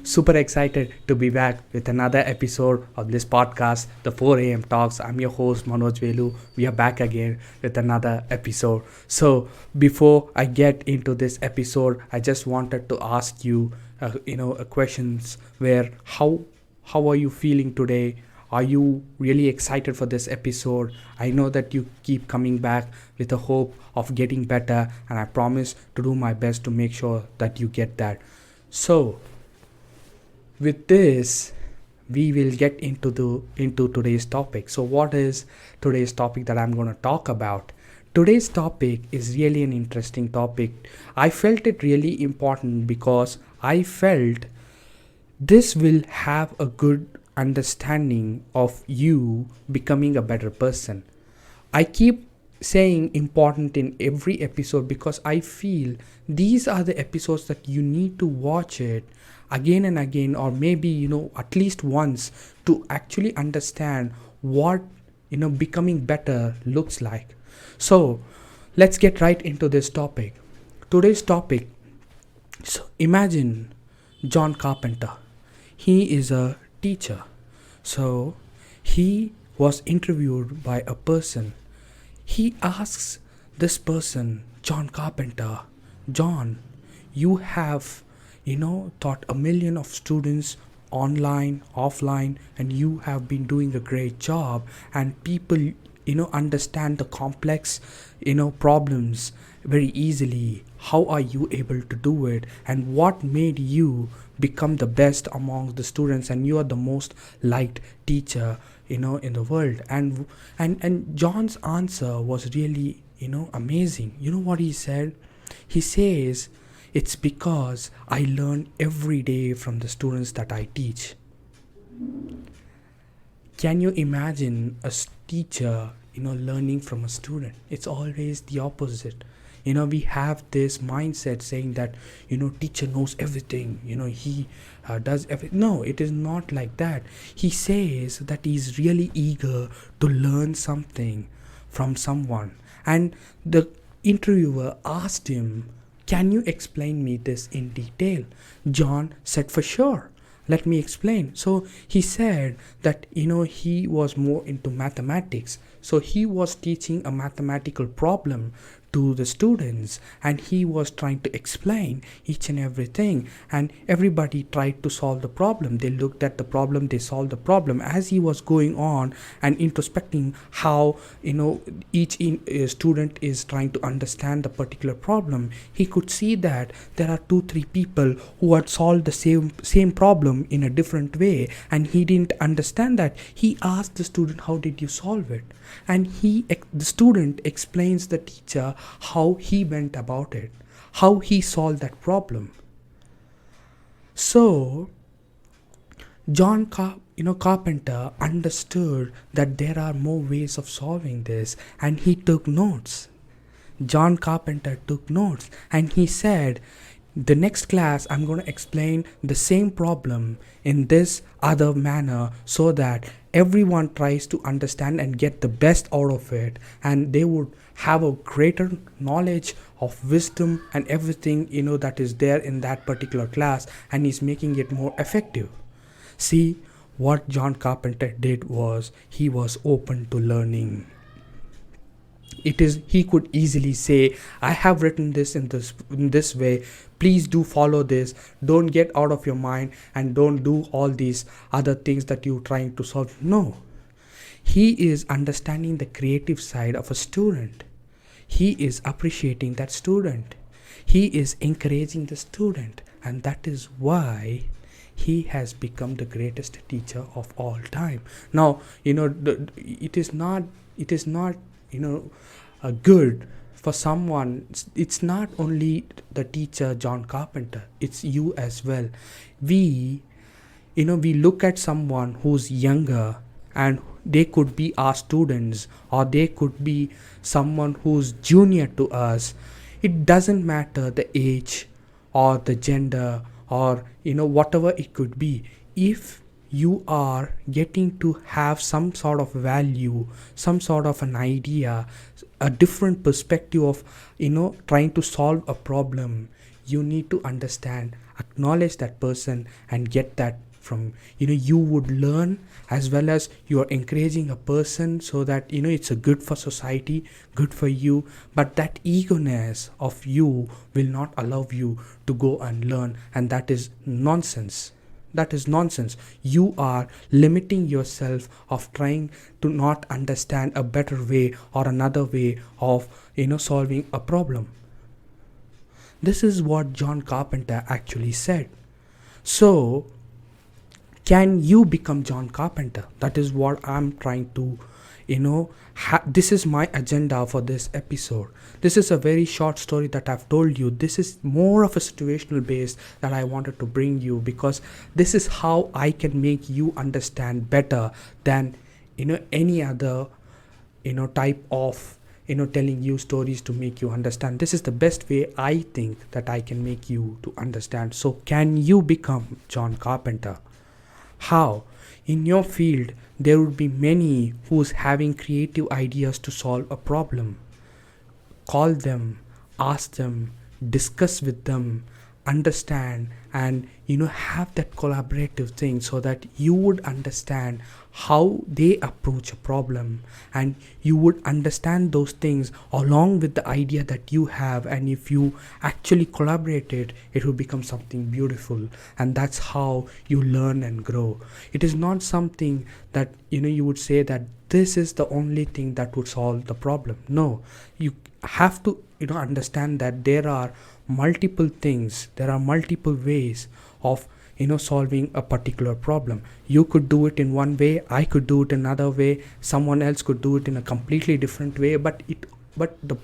Super excited to be back with another episode of this podcast, the 4 a.m. Talks. I'm your host, Manoj Velu. We are back again with another episode. So, before I get into this episode, I just wanted to ask you, questions where how are you feeling today? Are you really excited for this episode? I know that you keep coming back with a hope of getting better, and I promise to do my best to make sure that you get that. So, with this, we will get into today's topic. So, what is today's topic that I'm going to talk about? Today's topic is really an interesting topic. I felt it really important because I felt this will have a good understanding of you becoming a better person. I keep saying important in every episode because I feel these are the episodes that you need to watch it again and again, or maybe at least once, to actually understand what becoming better looks like. So let's get right into this topic. Today's topic. So imagine John Carpenter. He is a teacher. So he was interviewed by a person. He asks this person, John Carpenter, John, you have, taught a million of students online, offline, and you have been doing a great job, and people, understand the complex, problems very easily. How are you able to do it? And what made you become the best among the students? And you are the most liked teacher in the world. And John's answer was really amazing. You know what he said? He says, it's because I learn every day from the students that I teach. Can you imagine a teacher learning from a student? It's always the opposite. We have this mindset saying that teacher knows everything, he does everything. No, it is not like that. He says that he's really eager to learn something from someone, and the interviewer asked him, can you explain me this in detail? John said, for sure, let me explain. So he said that he was more into mathematics, so he was teaching a mathematical problem to the students, and he was trying to explain each and everything, and everybody tried to solve the problem. They looked at the problem, they solved the problem. As he was going on and introspecting how each student is trying to understand the particular problem, he could see that there are 2-3 people who had solved the same problem in a different way, and he didn't understand that. He asked the student, how did you solve it? And the student explains the teacher how he went about it, how he solved that problem. So John Carpenter understood that there are more ways of solving this, and he took notes. John Carpenter took notes, and he said, the next class I'm going to explain the same problem in this other manner, so that everyone tries to understand and get the best out of it, and they would have a greater knowledge of wisdom and everything that is there in that particular class, and he's making it more effective. See, what John Carpenter did was he was open to learning. He could easily say, I have written this in this way, please do follow this, don't get out of your mind, and don't do all these other things that you're trying to solve. No, he is understanding the creative side of a student. He is appreciating that student. He is encouraging the student, and that is why he has become the greatest teacher of all time. Now, it is not good for someone. It's not only the teacher John Carpenter, it's you as well. We look at someone who's younger, and they could be our students, or they could be someone who's junior to us. It doesn't matter the age or the gender, or whatever it could be. If you are getting to have some sort of value, some sort of an idea, a different perspective of trying to solve a problem, you need to understand acknowledge that person and get that from, you would learn, as well as you are encouraging a person, so that it's a good for society, good for you. But that eagerness of you will not allow you to go and learn, and that is nonsense. That is nonsense. You are limiting yourself of trying to not understand a better way or another way of solving a problem. This is what John Carpenter actually said. So can you become John Carpenter? That is what I'm trying to, this is my agenda for this episode. This is a very short story that I've told you. This is more of a situational base that I wanted to bring you, because this is how I can make you understand better than, any other, type of, telling you stories to make you understand. This is the best way I think that I can make you to understand. So can you become John Carpenter? How? In your field, there would be many who's having creative ideas to solve a problem. Call them, ask them, discuss with them, understand, and have that collaborative thing, so that you would understand how they approach a problem, and you would understand those things along with the idea that you have. And if you actually collaborated, it will become something beautiful, and that's how you learn and grow. It is not something that you would say that this is the only thing that would solve the problem. No, you have to understand that there are multiple things, there are multiple ways of solving a particular problem. You could do it in one way, I could do it another way, someone else could do it in a completely different way, but the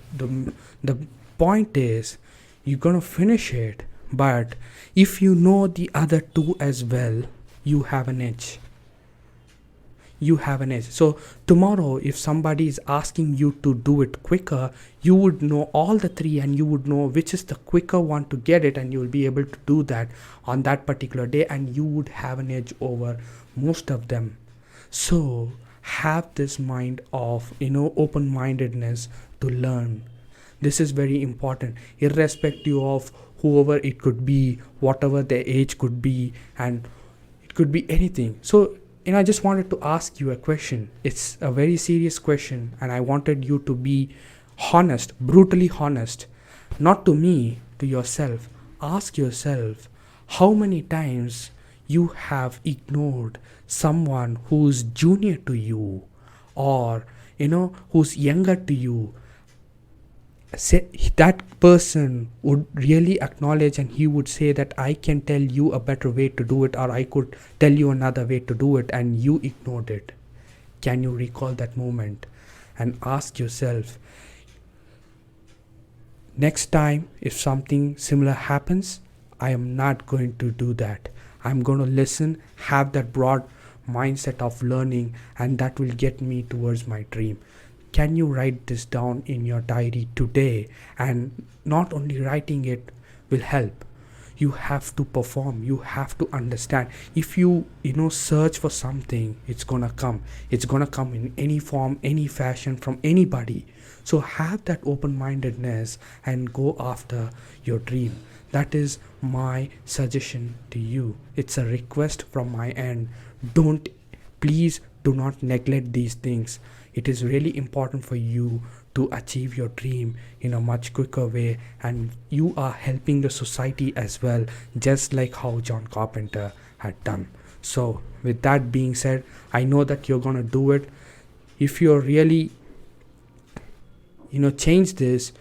point is, you're gonna finish it. But if you know the other two as well, you have an edge. So tomorrow, if somebody is asking you to do it quicker, you would know all the three, and you would know which is the quicker one to get it, and you will be able to do that on that particular day, and you would have an edge over most of them. So have this mind of open-mindedness to learn. This is very important, irrespective of whoever it could be, whatever their age could be, and it could be anything. So I just wanted to ask you a question. It's a very serious question, and I wanted you to be honest, brutally honest. Not to me, to yourself. Ask yourself how many times you have ignored someone who's junior to you, or who's younger to you. Say, that person would really acknowledge, and he would say that I can tell you a better way to do it, or I could tell you another way to do it, and you ignored it. Can you recall that moment and ask yourself, next time if something similar happens, I am not going to do that. I'm going to listen, have that broad mindset of learning, and that will get me towards my dream. Can you write this down in your diary today? And not only writing it will help. You have to perform. You have to understand. If you search for something, it's gonna come. It's gonna come in any form, any fashion, from anybody. So have that open-mindedness and go after your dream. That is my suggestion to you. It's a request from my end. Please do not neglect these things. It is really important for you to achieve your dream in a much quicker way, and you are helping the society as well, just like how John Carpenter had done. So with that being said, I know that you're gonna do it. If you're really change this,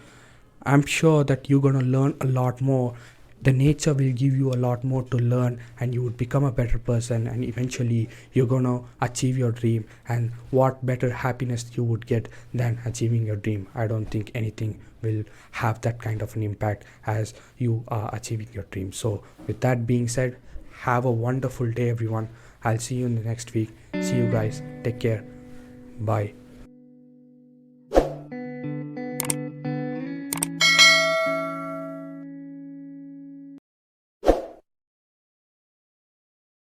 I'm sure that you're gonna learn a lot more. The nature will give you a lot more to learn, and you would become a better person, and eventually you're gonna achieve your dream. And what better happiness you would get than achieving your dream? I don't think anything will have that kind of an impact as you are achieving your dream. So with that being said, have a wonderful day, everyone. I'll see you in the next week. See you guys. Take care. Bye.